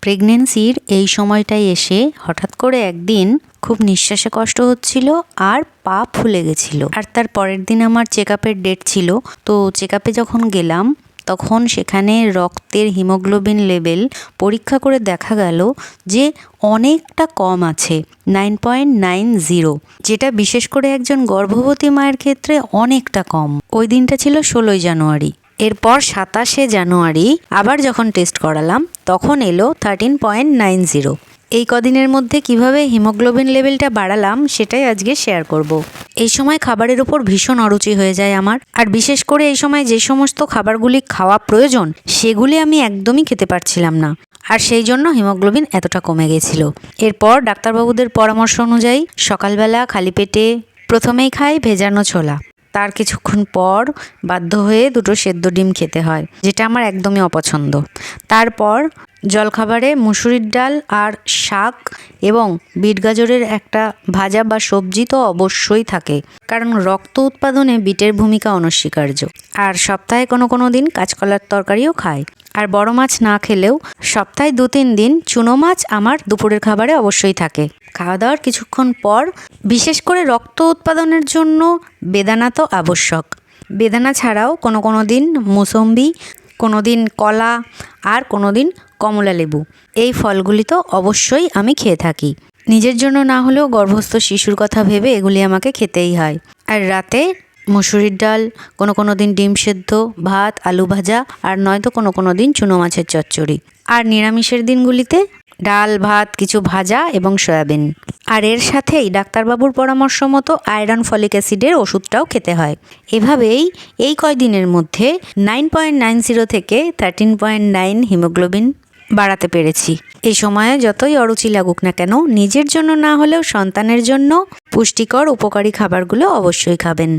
প্রেগনেন্সির এই সময়টায় এসে হঠাৎ করে একদিন খুব নিঃশ্বাসে কষ্ট হচ্ছিল আর পা ফুলে গেছিল। আর তার পরের দিন আমার চেক আপের ডেট ছিল। তো চেক আপে যখন গেলাম তখন সেখানে রক্তের হিমোগ্লোবিন লেভেল পরীক্ষা করে দেখা গেল যে অনেকটা কম আছে, 9.90, যেটা বিশেষ করে একজন গর্ভবতী মায়ের ক্ষেত্রে অনেকটা কম। ওই দিনটা ছিল 16ই জানুয়ারি। এরপর 27শে জানুয়ারি আবার যখন টেস্ট করালাম তখন এলো 13.90। এই কদিনের মধ্যে কিভাবে হিমোগ্লোবিন লেভেলটা বাড়ালাম সেটাই আজকে শেয়ার করব। এই সময় খাবারের উপর ভীষণ অরুচি হয়ে যায় আমার, আর বিশেষ করে এই সময় যে সমস্ত খাবারগুলি খাওয়া প্রয়োজন সেগুলি আমি একদমই খেতে পারছিলাম না, আর সেই জন্য হিমোগ্লোবিন এতটা কমে গেছিল। এরপর ডাক্তারবাবুদের পরামর্শ অনুযায়ী সকালবেলা খালি পেটে প্রথমেই খাই ভেজানো ছোলা, তার কিছুক্ষণ পর বাধ্য হয়ে 2টো সেদ্ধ ডিম খেতে হয়, যেটা আমার একদমই অপছন্দ। তারপর জলখাবারে মুসুরির ডাল আর শাক এবং বিট গাজরের একটা ভাজা বা সবজি তো অবশ্যই থাকে, কারণ রক্ত উৎপাদনে বিটের ভূমিকা অনস্বীকার্য। আর সপ্তাহে কোনো দিন কাঁচকলার তরকারিও খাই। আর বড় মাছ না খেলেও সপ্তাহে 2-3 দিন চুনো মাছ আমার দুপুরের খাবারে অবশ্যই থাকে। খাওয়া দাওয়ার কিছুক্ষণ পর বিশেষ করে রক্ত উৎপাদনের জন্য বেদানা তো আবশ্যক। বেদানা ছাড়াও কোনো দিন মুসম্বি, কোনো দিন কলা, আর কোনো দিন কমলা লেবু, এই ফলগুলি তো অবশ্যই আমি খেয়ে থাকি। নিজের জন্য না হলেও গর্ভস্থ শিশুর কথা ভেবে এগুলি আমাকে খেতেই হয়। আর রাতে মুসুরির ডাল, কোনো দিন ডিম সেদ্ধ, ভাত, আলু ভাজা, আর নয়তো কোনো দিন চুনো মাছের চচ্চড়ি। আর নিরামিষের দিনগুলিতে ডাল, ভাত, কিছু ভাজা এবং সয়াবিন। আর এর সাথেই ডাক্তারবাবুর পরামর্শ মতো আয়রন, ফলিক অ্যাসিডের ওষুধটাও খেতে হয়। এভাবেই এই কয়দিনের মধ্যে 9.90 থেকে 13.9 হিমোগ্লোবিন বাড়াতে পেরেছি। এই সময়ে যতই অরুচি লাগুক না কেন, নিজের জন্য না হলেও সন্তানের জন্য পুষ্টিকর উপকারী খাবারগুলো অবশ্যই খাবেন।